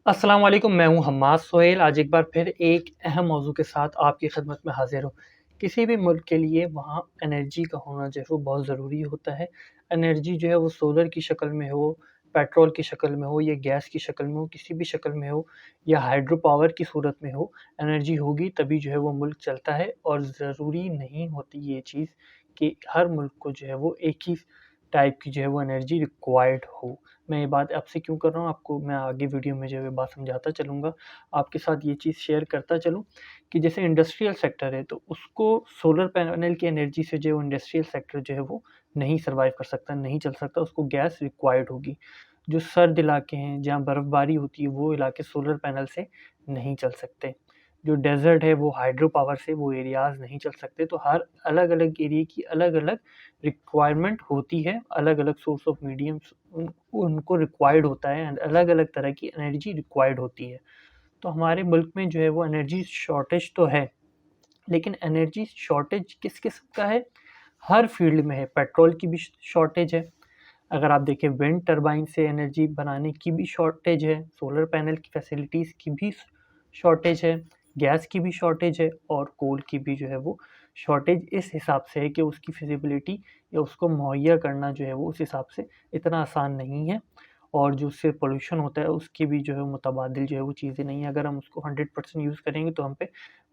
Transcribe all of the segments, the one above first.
अस्सलाम वालेकुम, मैं हूँ हम्माद सोहेल। आज एक बार फिर एक अहम मौज़ू के साथ आपकी खिदमत में हाज़िर हूँ। किसी भी मुल्क के लिए वहाँ एनर्जी का होना जो है वो बहुत ज़रूरी होता है। एनर्जी जो है वो सोलर की शक्ल में हो, पेट्रोल की शक्ल में हो या गैस की शक्ल में हो, किसी भी शक्ल में हो या हाइड्रो पावर की सूरत में हो, एनर्जी होगी तभी जो है वो मुल्क चलता है और ज़रूरी नहीं होती ये चीज़ कि हर मुल्क को जो है वो एक ही टाइप की जो है वो एनर्जी रिक्वायर्ड हो। मैं ये बात आपसे क्यों कर रहा हूँ, आपको मैं आगे वीडियो में जो है बात समझाता चलूँगा। आपके साथ ये चीज़ शेयर करता चलूँ कि जैसे इंडस्ट्रियल सेक्टर है, तो उसको सोलर पैनल की एनर्जी से जो इंडस्ट्रियल सेक्टर जो है वो नहीं सर्वाइव कर सकता, नहीं चल सकता, उसको गैस रिक्वायर्ड होगी। जो सर्द इलाके हैं, जहाँ बर्फ़बारी होती है, वो इलाके सोलर पैनल से नहीं चल सकते। जो डेज़र्ट है, वो हाइड्रो पावर से वो एरियाज़ नहीं चल सकते, तो हर अलग-अलग एरिया की अलग-अलग रिक्वायरमेंट होती है, अलग-अलग सोर्स ऑफ मीडियम्स उनको रिक्वायर्ड होता है, अलग-अलग तरह की एनर्जी रिक्वायर्ड होती है। तो हमारे मुल्क में जो है वो एनर्जी शॉर्टेज तो है, लेकिन एनर्जी शॉर्टेज किस किस्म का है? हर फील्ड में है। पेट्रोल की भी शॉर्टेज है, अगर आप देखें विंड टरबाइन से एनर्जी बनाने की भी शॉर्टेज है, सोलर पैनल की फैसिलिटीज़ की भी शॉर्टेज है, गैस की भी शॉर्टेज है और कोल की भी जो है वो शॉर्टेज इस हिसाब से है कि उसकी फिज़िबिलिटी या उसको मुहैया करना जो है वो उस हिसाब से इतना आसान नहीं है और जो उससे पॉल्यूशन होता है उसकी भी जो है मुतबादिल जो है वो चीज़ें नहीं है। अगर हम उसको 100% यूज़ करेंगे तो हम पे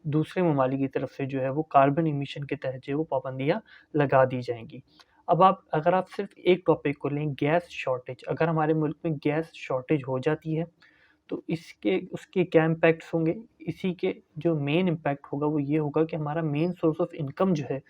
दूसरे ममालिक की तरफ से जो है वो कार्बन इमिशन के तहत जो है वो पाबंदियाँ लगा दी जाएँगी। अब आप अगर आप सिर्फ़ एक टॉपिक को लें, गैस शॉर्टेज, अगर हमारे मुल्क में गैस शॉर्टेज हो जाती है, तो इसके उसके क्या इम्पैक्ट्स होंगे? इसी के जो मेन इम्पैक्ट होगा वो ये होगा कि हमारा मेन सोर्स ऑफ इनकम जो है,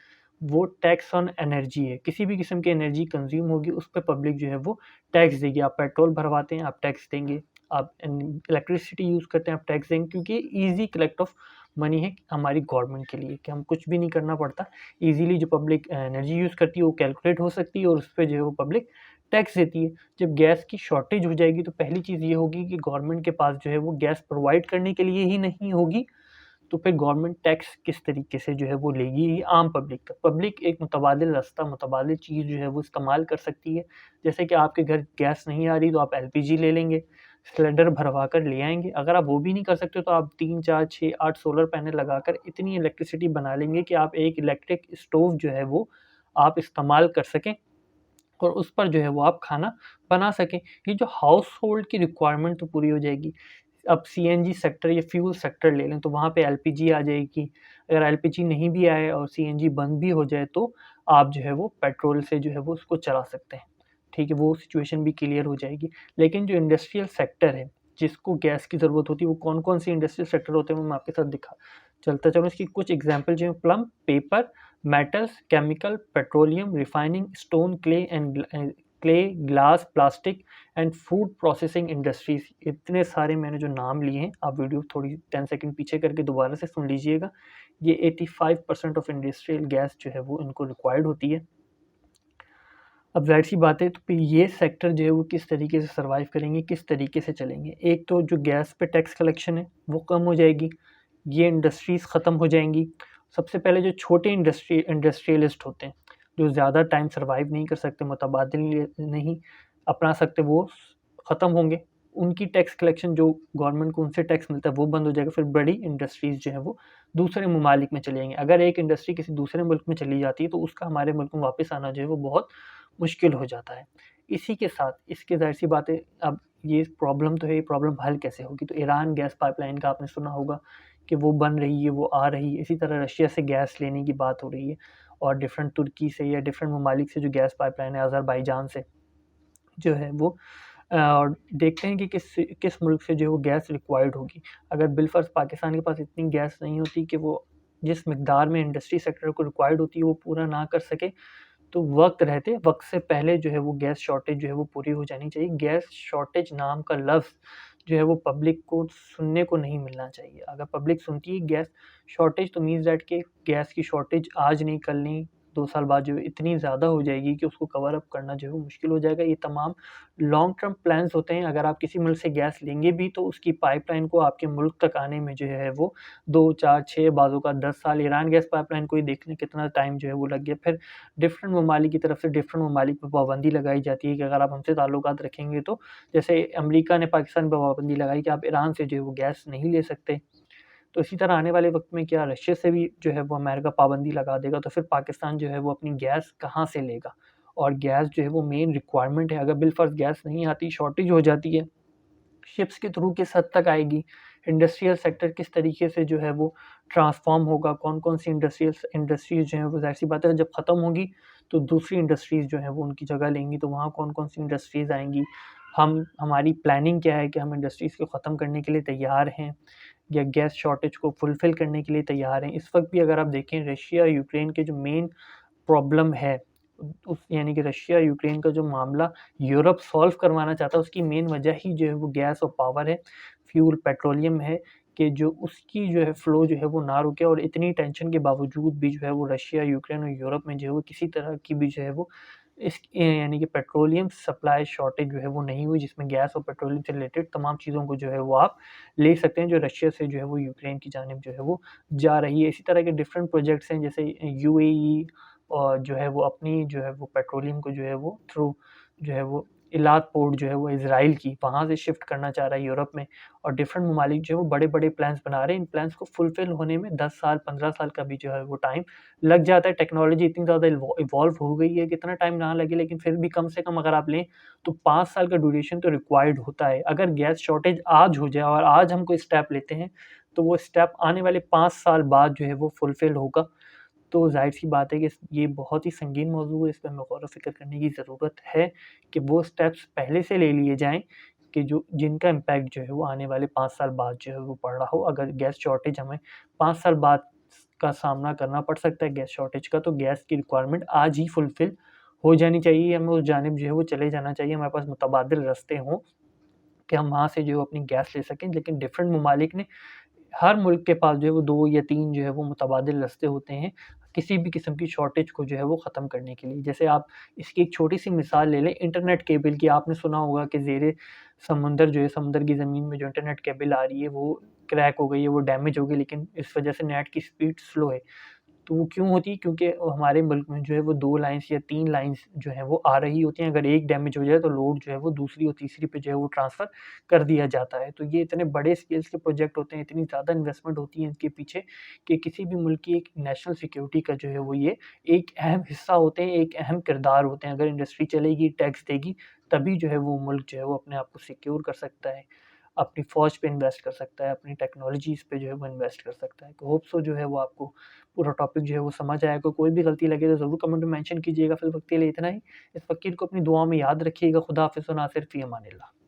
वो टैक्स ऑन एनर्जी है। किसी भी किस्म की एनर्जी कंज़्यूम होगी, उस पे पब्लिक जो है वो टैक्स देगी। आप पेट्रोल भरवाते हैं, आप टैक्स देंगे। आप इलेक्ट्रिसिटी यूज़ करते हैं, आप टैक्स देंगे क्योंकि ईज़ी कलेक्ट ऑफ मनी है हमारी गवर्नमेंट के लिए कि हम कुछ भी नहीं करना पड़ता। ईज़िली जो पब्लिक एनर्जी यूज़ करती है, वो कैलकुलेट हो सकती है और उस पे जो है वो पब्लिक टैक्स देती है। जब गैस की शॉर्टेज हो जाएगी तो पहली चीज़ ये होगी कि गवर्नमेंट के पास जो है वो गैस प्रोवाइड करने के लिए ही नहीं होगी, तो फिर गवर्नमेंट टैक्स किस तरीके से जो है वो लेगी ही आम पब्लिक तक। पब्लिक एक मुतबादिल रास्ता, मुतबादिल चीज़ जो है वो इस्तेमाल कर सकती है। जैसे कि आपके घर गैस नहीं आ रही तो आप एलपीजी ले लेंगे, सिलेंडर भरवा कर ले आएँगे। अगर आप वो भी नहीं कर सकते तो आप 3, 4, 6, 8 सोलर पैनल लगाकर इतनी इलेक्ट्रिसिटी बना लेंगे कि आप एक इलेक्ट्रिक स्टोव जो है वो आप इस्तेमाल कर सकें और उस पर जो है वो आप खाना बना सकें। ये जो हाउसहोल्ड की रिक्वायरमेंट तो पूरी हो जाएगी। अब सीएनजी सेक्टर या फ्यूल सेक्टर ले लें तो वहाँ पे एलपीजी आ जाएगी। अगर एलपीजी नहीं भी आए और सीएनजी बंद भी हो जाए तो आप जो है वो पेट्रोल से जो है वो उसको चला सकते हैं। ठीक है, वो सिचुएशन भी क्लियर हो जाएगी। लेकिन जो इंडस्ट्रियल सेक्टर है, जिसको गैस की ज़रूरत होती है, वो कौन-कौन से इंडस्ट्रियल सेक्टर होते हैं वो मैं आपके साथ दिखा चलता चलूँ। इसकी कुछ एग्ज़ाम्पल जो है plum, paper, metals, chemical, petroleum, refining, stone, clay, glass, plastic and food processing industries. इतने सारे मैंने जो नाम लिए हैं, आप वीडियो थोड़ी 10 सेकंड पीछे करके दोबारा से सुन लीजिएगा। ये 85% ऑफ इंडस्ट्रियल गैस जो है वो इनको रिक्वायर्ड होती है। अब ज़ाहिर-सी बात है तो फिर ये सेक्टर जो है वो किस तरीके से सर्वाइव करेंगे, किस तरीके से चलेंगे। एक तो जो गैस पे टैक्स कलेक्शन है, वो कम हो जाएगी, ये इंडस्ट्रीज़ ख़त्म हो जाएँगी। सबसे पहले जो छोटे इंडस्ट्रियलिस्ट होते हैं, जो ज़्यादा टाइम सर्वाइव नहीं कर सकते, मुतबादिल नहीं अपना सकते, वो ख़त्म होंगे। उनकी टैक्स कलेक्शन जो गवर्नमेंट को उनसे टैक्स मिलता है, वो बंद हो जाएगा। फिर बड़ी इंडस्ट्रीज़ जो है वो दूसरे ममालिक में चली जाएँगी। अगर एक इंडस्ट्री किसी दूसरे मुल्क में चली जाती है, तो उसका हमारे मुल्क में वापस आना जो है वो बहुत मुश्किल हो जाता है। इसी के साथ इसके ज़ाहिर-सी बात है, अब ये प्रॉब्लम तो है, ये प्रॉब्लम हल कैसे होगी? तो ईरान गैस पाइपलाइन का आपने सुना होगा कि वो बन रही है, वो आ रही है। इसी तरह रशिया से गैस लेने की बात हो रही है और डिफरेंट तुर्की से या डिफरेंट ममालिक से जो गैस पाइपलाइन है, अज़रबैजान से जो है वो और देखते हैं कि किस मुल्क से जो है वो गैस रिक्वायर्ड होगी। अगर बिलफ़र्ज़ पाकिस्तान के पास इतनी गैस नहीं होती कि वो जिस मिकदार में इंडस्ट्री सेक्टर को रिक्वायर्ड होती है, वो पूरा ना कर सके, तो वक़्त से पहले जो है वो गैस शॉर्टेज जो है वो पूरी हो जानी चाहिए। गैस शॉर्टेज नाम का लफ़्ज़ जो है वो पब्लिक को सुनने को नहीं मिलना चाहिए। अगर पब्लिक सुनती है गैस शॉर्टेज तो मीन्स दैट कि गैस की शॉर्टेज आज नहीं, कल नहीं, 2 साल बाद जो है इतनी ज़्यादा हो जाएगी कि उसको कवर अप करना जो है वो मुश्किल हो जाएगा। ये तमाम लॉन्ग टर्म प्लान्स होते हैं। अगर आप किसी मुल्क से गैस लेंगे भी तो उसकी पाइपलाइन को आपके मुल्क तक आने में जो है वो 2, 4, 6 बाज़ों का 10 साल ईरान गैस पाइपलाइन को ही देख लें कितना टाइम जो है वो लग गया। फिर डिफरेंट ममालिक की तरफ से डिफरेंट ममालिक पे पाबंदी लगाई जाती है कि अगर आप हमसे ताल्लुकात रखेंगे तो जैसे अमेरिका ने पाकिस्तान पे पाबंदी लगाई कि आप ईरान से जो है वो गैस नहीं ले सकते। तो इसी तरह आने वाले वक़्त में क्या रशिया से भी जो है वो अमेरिका पाबंदी लगा देगा, तो फिर पाकिस्तान जो है वो अपनी गैस कहाँ से लेगा? और गैस जो है वो मेन रिक्वायरमेंट है, अगर बिलफ़र्ज़ गैस नहीं आती, शॉर्टेज हो जाती है, शिप्स के थ्रू किस हद तक आएगी? इंडस्ट्रियल सेक्टर किस तरीके से जो है वो ट्रांसफ़ॉर्म होगा? कौन-कौन सी इंडस्ट्रीज़ जो हैं वो ज़ाहिर-सी बात है जब ख़त्म होंगी, तो दूसरी इंडस्ट्रीज़ जो हैं वो उनकी जगह लेंगी, तो वहाँ कौन-कौन सी इंडस्ट्रीज़ आएँगी? हमारी प्लानिंग क्या है कि हम इंडस्ट्रीज़ को ख़त्म करने के लिए तैयार हैं? या गैस शॉर्टेज को फुलफ़िल करने के लिए तैयार हैं। इस वक़्त भी अगर आप देखें रशिया यूक्रेन के जो मेन प्रॉब्लम है, उस यानी कि रशिया यूक्रेन का जो मामला यूरोप सॉल्व करवाना चाहता है, उसकी मेन वजह ही जो है वो गैस और पावर है, फ्यूल, पेट्रोलियम है कि जो उसकी जो है फ़्लो जो है वो ना रुके और इतनी टेंशन के बावजूद भी जो है वो रशिया, यूक्रेन और यूरोप में जो है वो किसी तरह की भी जो है वो यानी कि पेट्रोलियम सप्लाई शॉर्टेज जो है वो नहीं हुई, जिसमें गैस और पेट्रोलियम से रिलेटेड तमाम चीज़ों को जो है वो आप ले सकते हैं, जो रशिया से जो है वो यूक्रेन की जानिब जो है वो जा रही है। इसी तरह के डिफरेंट प्रोजेक्ट्स हैं जैसे यूएई और जो है वो अपनी जो है वो पेट्रोलियम को जो है वो थ्रू जो है वो इलाद पोर्ट जो है वो इज़राइल की वहाँ से शिफ्ट करना चाह रहा है यूरोप में और डिफरेंट ममालिक जो है वो बड़े-बड़े प्लान्स बना रहे हैं। इन प्लान्स को फुलफ़िल होने में 10 साल, 15 साल का भी जो है वो टाइम लग जाता है। टेक्नोलॉजी इतनी ज़्यादा इवॉल्व हो गई है कि इतना टाइम ना लगे, लेकिन फिर भी कम से कम अगर आप लें तो 5 साल का ड्यूरेशन तो रिक्वायर्ड होता है। अगर गैस शॉर्टेज आज हो जाए और आज हम कोई स्टेप लेते हैं, तो वो स्टेप आने वाले 5 साल बाद जो है वो फुलफ़िल होगा। तो ज़ाहिर-सी बात है कि ये बहुत ही संगीन मौज़ू है, इस पे हमें गौर-व-फ़िक्र करने की ज़रूरत है कि वो स्टेप्स पहले से ले लिए जाएँ कि जो जिनका इम्पैक्ट जो है वो आने वाले 5 साल बाद जो है वो पड़ रहा हो। अगर गैस शॉर्टेज हमें 5 साल बाद का सामना करना पड़ सकता है गैस शॉर्टेज का, तो गैस की रिक्वायरमेंट आज ही फुलफ़िल हो जानी चाहिए। हमें उस जानिब जो है वो चले जाना चाहिए, हमारे पास मुतबादिल रास्ते हों कि हम वहाँ से जो है अपनी गैस ले सकें। लेकिन डिफरेंट ममालिक ने हर मुल्क के पास जो है वो 2 या 3 जो है वो मुतबादिल रास्ते होते हैं, किसी भी किस्म की शॉर्टेज को जो है वो ख़त्म करने के लिए। जैसे आप इसकी एक छोटी-सी मिसाल ले लें इंटरनेट केबल की, आपने सुना होगा कि ज़ेरे समुंदर जो है समुंदर की ज़मीन में जो इंटरनेट केबल आ रही है वो क्रैक हो गई है, वो डैमेज हो गई, लेकिन इस वजह से नेट की स्पीड स्लो है। तो वो क्यों होती है? क्योंकि हमारे मुल्क में जो है वो 2 लाइन्स या 3 लाइन्स जो हैं वो आ रही होती हैं। अगर एक डैमेज हो जाए तो लोड जो है वो दूसरी और तीसरी पे जो है वो ट्रांसफ़र कर दिया जाता है। तो ये इतने बड़े स्केल्स के प्रोजेक्ट होते हैं, इतनी ज़्यादा इन्वेस्टमेंट होती है इनके पीछे कि किसी भी मुल्क की एक नेशनल सिक्योरिटी का जो है वो ये एक अहम हिस्सा होते हैं, एक अहम किरदार होते हैं। अगर इंडस्ट्री चलेगी, टैक्स देगी, तभी जो है वो मुल्क जो है वो अपने आप को सिक्योर कर सकता है। अपनी फ़ौज पे इन्वेस्ट कर सकता है, अपनी टेक्नोलॉजीज़ पे जो है वो इन्वेस्ट कर सकता है। तो होप सो जो है वो आपको पूरा टॉपिक जो है वो समझ आया होगा। कोई भी गलती लगे तो ज़रूर कमेंट में मेंशन कीजिएगा। फिर वक़्त के लिए इतना ही। इस फ़कीर को अपनी दुआओं में याद रखिएगा। खुदा हाफ़िज़ व नासिर फ़ी अमानिल्लाह।